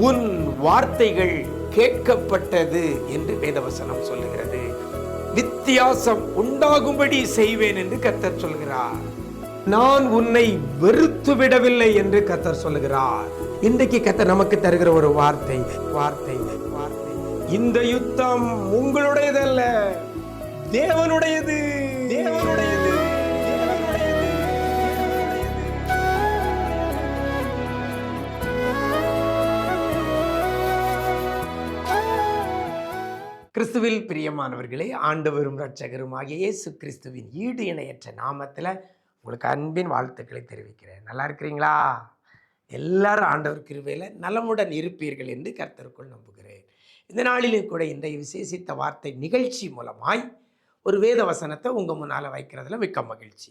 உன் வார்த்தைகள் கேட்கப்பட்டது என்று வேதவசனம் சொல்லுகிறது. வித்தியாசம் உண்டாகும்படி செய்வேன் என்று கர்த்தர் சொல்கிறார். நான் உன்னை வெறுத்து விடவில்லை என்று கர்த்தர் சொல்லுகிறார். இன்றைக்கு கர்த்தர் நமக்கு தருகிற ஒரு வார்த்தை வார்த்தை வார்த்தை இந்த யுத்தம் உங்களுடையதல்ல, தேவனுடையது. தேவனுடையது. கிறிஸ்துவில் பிரியமானவர்களே, ஆண்டவரும் இரட்சகரும் ஆகிய இயேசு கிறிஸ்துவின் ஈடு இணையற்ற நாமத்தில் உங்களுக்கு அன்பின் வாழ்த்துக்களை தெரிவிக்கிறேன். நல்லா இருக்கிறீங்களா? எல்லாரும் ஆண்டவர் கிருபையில் நலமுடன் இருப்பீர்கள் என்று கர்த்தருக்குள் நம்புகிறேன். இந்த நாளிலும் கூட இந்த விசேஷித்த வார்த்தை நிகழ்ச்சி மூலமாய் ஒரு வேத வசனத்தை உங்கள் முன்னால் வைக்கிறதுல மிக்க மகிழ்ச்சி.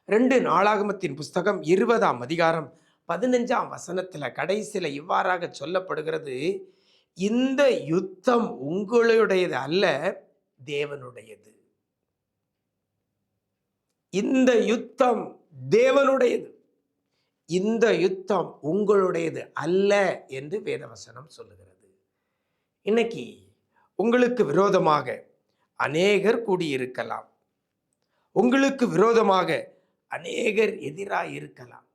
2 நாளாகமத்தின் புஸ்தகம் 20ஆம் அதிகாரம் 15ஆம் வசனத்தில் கடைசியில் இவ்வாறாக சொல்லப்படுகிறது, இந்த யுத்தம் உங்களுடையது அல்ல, தேவனுடையது. இந்த யுத்தம் தேவனுடையது, இந்த யுத்தம் உங்களுடையது அல்ல என்று வேதவசனம் சொல்லுகிறது. இன்னைக்கு உங்களுக்கு விரோதமாக அநேகர் கூடியிருக்கலாம், உங்களுக்கு விரோதமாக அநேகர் எதிராக இருக்கலாம்.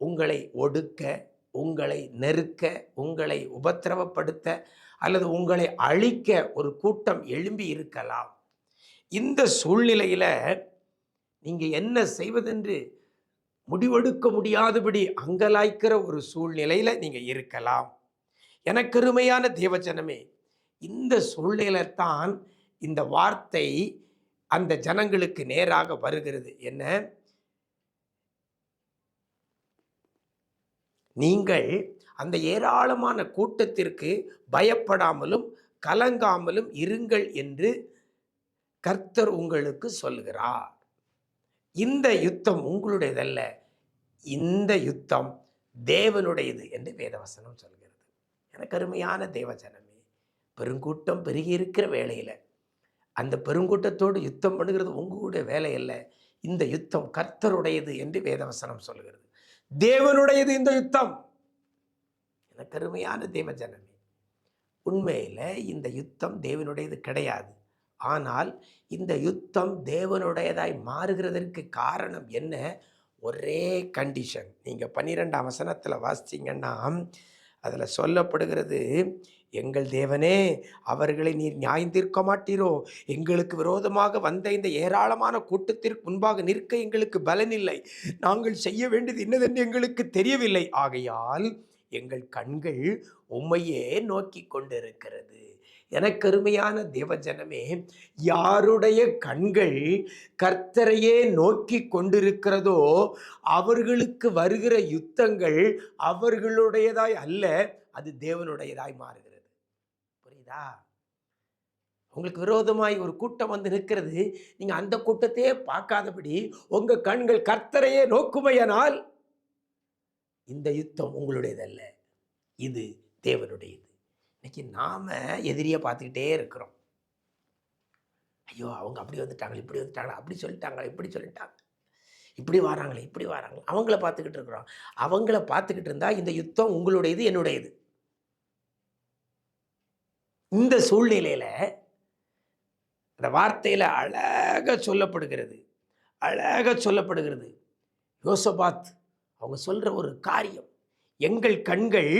உங்களை ஒடுக்க, உங்களை நெருக்க, உங்களை உபத்திரவப்படுத்த அல்லது உங்களை அழிக்க ஒரு கூட்டம் எழும்பி இருக்கலாம். இந்த சூழ்நிலையில் நீங்கள் என்ன செய்வதென்று முடிவெடுக்க முடியாதபடி அங்கலாய்க்கிற ஒரு சூழ்நிலையில் நீங்கள் இருக்கலாம். எனக்கு அருமையான தேவஜனமே, இந்த சூழ்நிலையில தான் இந்த வார்த்தை அந்த ஜனங்களுக்கு நேராக வருகிறது. என்ன? நீங்கள் அந்த ஏராளமான கூட்டத்திற்கு பயப்படாமலும் கலங்காமலும் இருங்கள் என்று கர்த்தர் உங்களுக்கு சொல்கிறார். இந்த யுத்தம் உங்களுடையதல்ல, இந்த யுத்தம் தேவனுடையது என்று வேதவசனம் சொல்கிறது. எனக்கு அருமையான தேவஜனமே, பெருங்கூட்டம் பெருகி இருக்கிற வேளையில் அந்த பெருங்கூட்டத்தோடு யுத்தம் பண்ணுகிறது உங்களுடைய வேலை அல்ல. இந்த யுத்தம் கர்த்தருடையது என்று வேதவசனம் சொல்கிறது. தேவனுடையது இந்த யுத்தம். எனக்கு அருமையான தேவஜனமே, உண்மையில் இந்த யுத்தம் தேவனுடையது கிடையாது. ஆனால் இந்த யுத்தம் தேவனுடையதாய் மாறுகிறதற்கு காரணம் என்ன? ஒரே கண்டிஷன். நீங்கள் 12ஆம் வசனத்தில் வாசிச்சிங்கன்னா அதில் சொல்லப்படுகிறது, எங்கள் தேவனே, அவர்களை நீர் நியாயம் தீர்க்க மாட்டீரோ? எங்களுக்கு விரோதமாக வந்த இந்த ஏராளமான கூட்டத்திற்கு முன்பாக நிற்க எங்களுக்கு பலன் இல்லை. நாங்கள் செய்ய வேண்டியது என்னதென்று எங்களுக்கு தெரியவில்லை. ஆகையால் எங்கள் கண்கள் உம்மையே நோக்கி கொண்டிருக்கிறது. எனக்கு அருமையான தேவஜனமே, யாருடைய கண்கள் கர்த்தரையே நோக்கி கொண்டிருக்கிறதோ அவர்களுக்கு வருகிற யுத்தங்கள் அவர்களுடையதாய் அல்ல, அது தேவனுடையதாய் மாறுகிறது. புரியுதா? உங்களுக்கு விரோதமாய் ஒரு கூட்டம் வந்து நிற்கிறது, நீங்க அந்த கூட்டத்தையே பார்க்காதபடி உங்க கண்கள் கர்த்தரையே நோக்குமையானால் இந்த யுத்தம் உங்களுடையதல்ல, இது தேவனுடையது. இன்னைக்கு நாம எதிரியை பார்த்துக்கிட்டே இருக்கிறோம். ஐயோ, அவங்க அப்படி வந்துட்டாங்க, இப்படி வந்துட்டாங்க, அப்படி சொல்லிட்டாங்க, இப்படி சொல்லிட்டாங்க, இப்படி வராங்களே, இப்படி வராங்க, அவங்கள பார்த்துக்கிட்டு இருக்கிறோம். அவங்கள பார்த்துக்கிட்டு இருந்தா இந்த யுத்தம் உங்களுடையது, என்னுடையது. இந்த சூழ்நிலையில அந்த வார்த்தையில அழகா சொல்லப்படுகிறது, அழகா சொல்லப்படுகிறது. யோசபாத் அவங்க சொல்ற ஒரு காரியம், எங்கள் கண்கள்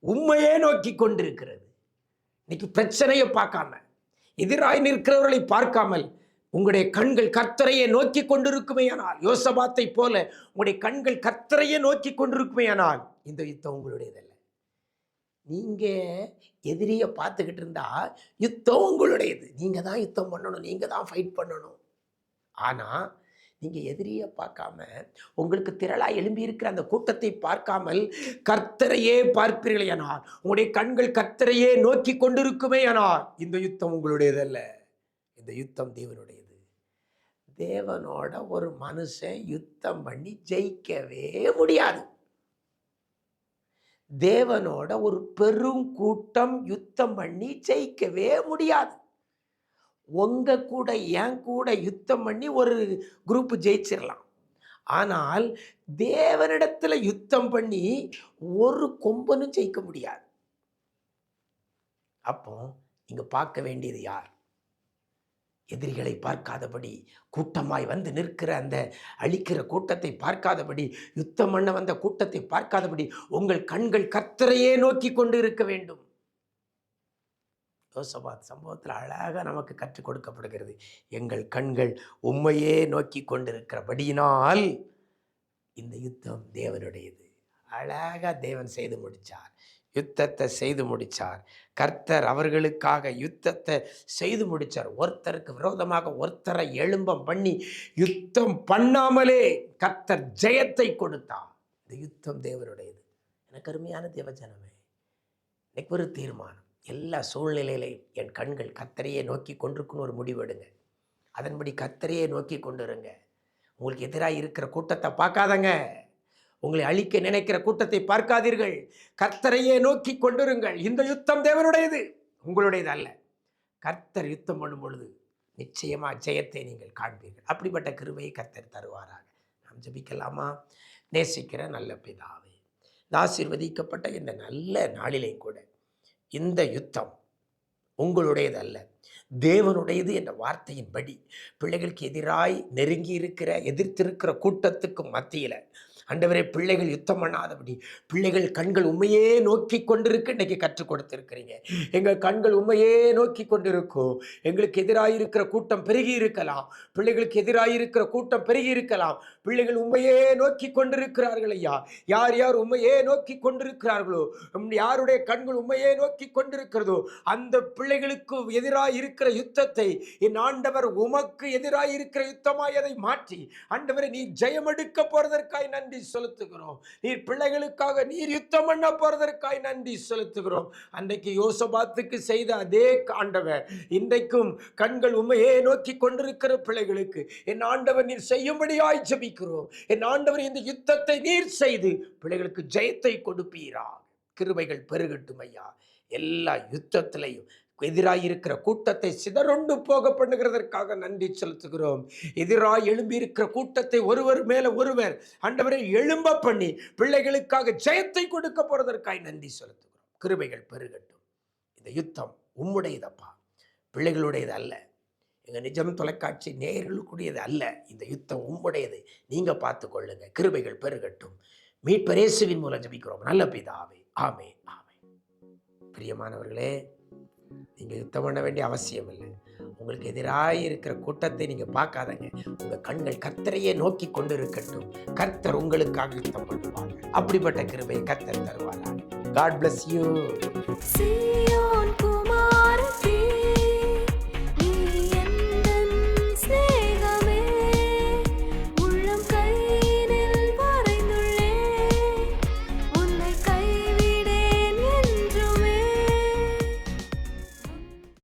உண்மையே நோக்கி கொண்டிருக்கிறது. இன்னைக்கு பிரச்சனையை பார்க்காம, எதிராய் நிற்கிறவர்களை பார்க்காமல் உங்களுடைய கண்கள் கர்த்தரையே நோக்கி கொண்டிருக்குமேயானால், யோசபாத்தை போல உங்களுடைய கண்கள் கர்த்தரையே நோக்கி கொண்டிருக்குமேயானால் இந்த யுத்தம் உங்களுடையதல்ல. நீங்க எதிரியை பார்த்துக்கிட்டு இருந்தா யுத்தம் உங்களுடையது. நீங்க தான் யுத்தம் பண்ணணும், நீங்க தான் ஃபைட் பண்ணணும். ஆனா நீங்க எதிரியை பார்க்காம, உங்களுக்கு திரளா எழும்பி இருக்கிற அந்த கூட்டத்தை பார்க்காமல் கர்த்தரையே பார்ப்பீர்களே ஆனால், உங்களுடைய கண்கள் கர்த்தரையே நோக்கி கொண்டிருக்குமே ஆனால் இந்த யுத்தம் உங்களுடையதல்ல, இந்த யுத்தம் தேவனுடையது. தேவனோட ஒரு மனுஷன் யுத்தம் பண்ணி ஜெயிக்கவே முடியாது. தேவனோட ஒரு பெரும் கூட்டம் யுத்தம் பண்ணி ஜெயிக்கவே முடியாது. உங்க கூட என் கூட யுத்தம் பண்ணி ஒரு குரூப் ஜெயிச்சிடலாம். ஆனால் தேவனிடத்துல யுத்தம் பண்ணி ஒரு கொம்பனும் ஜெயிக்க முடியாது. அப்போ நீங்க பார்க்க வேண்டியது யார்? எதிரிகளை பார்க்காதபடி, கூட்டமாய் வந்து நிற்கிற அந்த அழிக்கிற கூட்டத்தை பார்க்காதபடி, யுத்தம் பண்ண வந்த கூட்டத்தை பார்க்காதபடி உங்கள் கண்கள் கர்த்தரையே நோக்கி கொண்டு இருக்க வேண்டும். யோசபாத் சம்பவத்தில் அழகாக நமக்கு கற்றுக் கொடுக்கப்படுகிறது. எங்கள் கண்கள் உம்மையே நோக்கி கொண்டிருக்கிறபடியினால் இந்த யுத்தம் தேவனுடையது. அழகா தேவன் செய்து முடித்தார், யுத்தத்தை செய்து முடித்தார். கர்த்தர் அவர்களுக்காக யுத்தத்தை செய்து முடித்தார். ஒருத்தருக்கு விரோதமாக ஒருத்தரை எழும்பம் பண்ணி யுத்தம் பண்ணாமலே கர்த்தர் ஜெயத்தை கொடுத்தார். இந்த யுத்தம் தேவனுடையது. எனக்கு அருமையான தேவஜனமே, இன்னைக்கு ஒரு தீர்மானம். எல்லா சூழ்நிலையிலையும் என் கண்கள் கர்த்தரையே நோக்கி கொண்டிருக்குன்னு ஒரு முடிவெடுங்க. அதன்படி கர்த்தரையே நோக்கி கொண்டிருங்க. உங்களுக்கு எதிராக இருக்கிற கூட்டத்தை பார்க்காதங்க. உங்களை அழிக்க நினைக்கிற கூட்டத்தை பார்க்காதீர்கள். கர்த்தரையே நோக்கி கொண்டிருங்கள். இந்த யுத்தம் தேவனுடையது, உங்களுடையது அல்ல. கர்த்தர் யுத்தம் பண்ணும் பொழுது நிச்சயமா ஜெயத்தை நீங்கள் காண்பீர்கள். அப்படிப்பட்ட கிருபையை கர்த்தர் தருவாராக. நாம் ஜெபிக்கலாமா? நேசிக்கிற நல்ல பிதாவே, ஆசீர்வதிக்கப்பட்ட இந்த நல்ல நாளிலே கூட இந்த யுத்தம் உங்களுடையது அல்ல, தேவனுடையது என்ற வார்த்தையின்படி பிள்ளைகளுக்கு எதிராய் நெருங்கி இருக்கிற எதிர்த்திருக்கிற கூட்டத்துக்கு மத்தியில் ஆண்டவரே, பிள்ளைகள் யுத்தம் பண்ணாதபடி பிள்ளைகள் கண்கள் உண்மையே நோக்கி கொண்டிருக்க இன்னைக்கு கற்றுக் கொடுத்திருக்கிறீங்க. எங்கள் கண்கள் உண்மையே நோக்கி கொண்டிருக்கும். எங்களுக்கு எதிராயிருக்கிற கூட்டம் பெருகி இருக்கலாம், பிள்ளைகளுக்கு எதிராயிருக்கிற கூட்டம் பெருகி இருக்கலாம். பிள்ளைகள் உண்மையே நோக்கி கொண்டிருக்கிறார்கள் ஐயா. யார் யார் உண்மையே நோக்கி கொண்டிருக்கிறார்களோ, யாருடைய கண்கள் உண்மையே நோக்கி கொண்டிருக்கிறதோ அந்த பிள்ளைகளுக்கு எதிராக இருக்கிற யுத்தத்தை என் ஆண்டவர் உமக்கு எதிராக இருக்கிற யுத்தமாய் அதை மாற்றி, ஆண்டவரை நீ ஜெயமெடுக்க போறதற்காய் நன்றி செலுத்துகிறோம். நீர் பிள்ளைகளுக்காக நீர் யுத்தம் பண்ண போறதற்காய் நன்றி செலுத்துகிறோம். அன்றைக்கு யோசபாத்துக்கு செய்த அதே ஆண்டவர் இன்றைக்கும் கண்கள் உண்மையே நோக்கி கொண்டிருக்கிற பிள்ளைகளுக்கு என் ஆண்டவர் நீர் செய்யும்படியாய் ஜெபிக்கிறோம். என் ஆண்டவர் இந்த யுத்தத்தை நீர் செய்து பிள்ளைகளுக்கு ஜெயத்தை கொடுப்பீரா. கிருபைகள் பெருகட்டும் ஐயா. எல்லா யுத்தத்திலையும் எதிராயிருக்கிற கூட்டத்தை சிதறொண்டு போக பண்ணுகிறதற்காக நன்றி செலுத்துகிறோம். எதிராய் எழும்பியிருக்கிற கூட்டத்தை ஒருவர் மேல ஒருவர் ஆண்டவரை எழும்ப பண்ணி பிள்ளைகளுக்காக ஜெயத்தை கொடுக்க போறதற்காக நன்றி செலுத்துகிறோம். கிருபைகள் பெருகட்டும். இந்த யுத்தம் உம்முடையதப்பா, பிள்ளைகளுடையது அல்ல. எங்க நிஜம் தொலைக்காட்சி நேயர்களுக்குடையது அல்ல. இந்த யுத்தம் உம்முடையது. நீங்க பார்த்து கொள்ளுங்க. கிருபைகள் பெருகட்டும். மீட்பர் இயேசுவின் மூலம் ஜெபிக்கிறோம் நல்ல பிதாவே. ஆமென், ஆமென். பிரியமானவர்களே, நீங்கள் யுத்தம் பண்ண வேண்டிய அவசியம் இல்லை. உங்களுக்கு எதிராக இருக்கிற கூட்டத்தை நீங்கள் பார்க்காதங்க. உங்கள் கண்கள் கர்த்தரையே நோக்கி கொண்டு இருக்கட்டும். கர்த்தர் உங்களுக்காக யுத்தம் பண்ணுவாங்க. அப்படிப்பட்ட கிருபையை கர்த்தர் தருவாராக. God bless you.